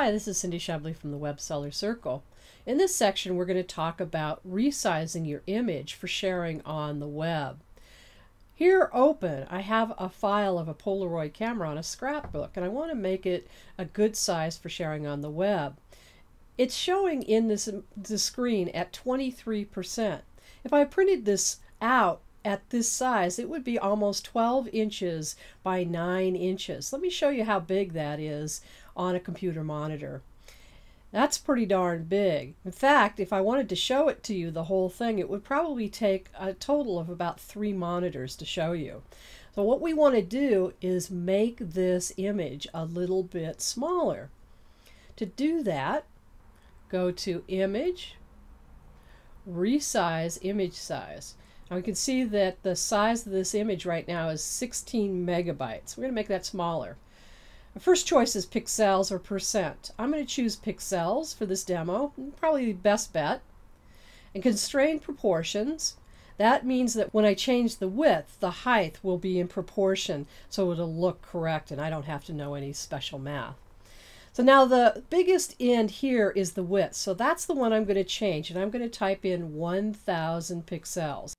Hi, this is Cindy Shabley from the Web Seller Circle. In this section, we're going to talk about resizing your image for sharing on the web. Here open, I have a file of a Polaroid camera on a scrapbook, and I want to make it a good size for sharing on the web. It's showing in the screen at 23%. If I printed this out at this size, it would be almost 12 inches by 9 inches. Let me show you how big that is on a computer monitor. That's pretty darn big. In fact, if I wanted to show it to you, the whole thing, it would probably take a total of about 3 monitors to show you. So what we want to do is make this image a little bit smaller. To do that, go to Image, Resize Image Size. Now we can see that the size of this image right now is 16 megabytes. We're going to make that smaller. The first choice is pixels or percent. I'm going to choose pixels for this demo, probably the best bet. And constrain proportions. That means that when I change the width, the height will be in proportion, so it'll look correct and I don't have to know any special math. So now the biggest end here is the width, so that's the one I'm going to change, and I'm going to type in 1000 pixels.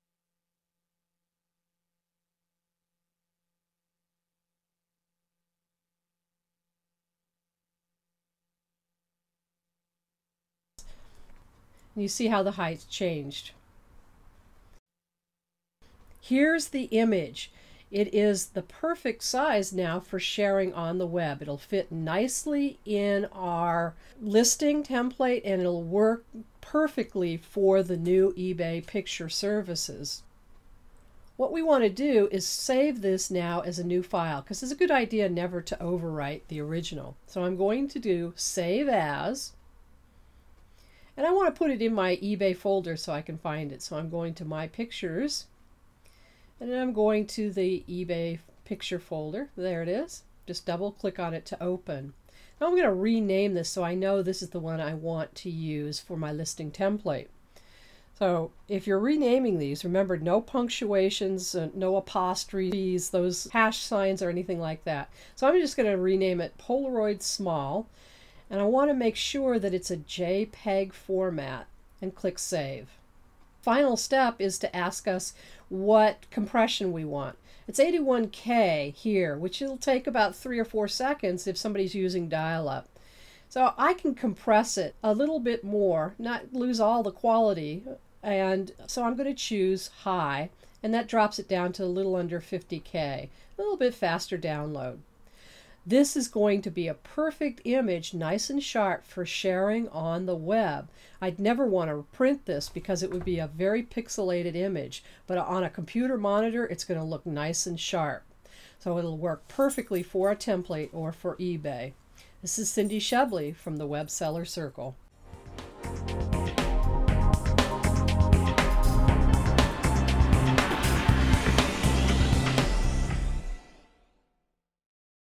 You see how the height changed. Here's the image. It is the perfect size now for sharing on the web. It'll fit nicely in our listing template and it'll work perfectly for the new eBay picture services. What we want to do is save this now as a new file, because it's a good idea never to overwrite the original. So I'm going to do Save As. And I want to put it in my eBay folder so I can find it. So I'm going to My Pictures, and then I'm going to the eBay picture folder. There it is. Just double click on it to open. Now I'm going to rename this so I know this is the one I want to use for my listing template. So if you're renaming these, remember no punctuations, no apostrophes, those hash signs or anything like that. So I'm just going to rename it Polaroid Small. And I want to make sure that it's a JPEG format and click Save. Final step is to ask us what compression we want. It's 81K here, which will take about 3 or 4 seconds if somebody's using dial-up. So I can compress it a little bit more, not lose all the quality, and so I'm going to choose High, and that drops it down to a little under 50K, a little bit faster download. This is going to be a perfect image, nice and sharp for sharing on the web. I'd never want to print this because it would be a very pixelated image, but on a computer monitor it's going to look nice and sharp. So it'll work perfectly for a template or for eBay. This is Cindy Shabley from the Web Seller Circle.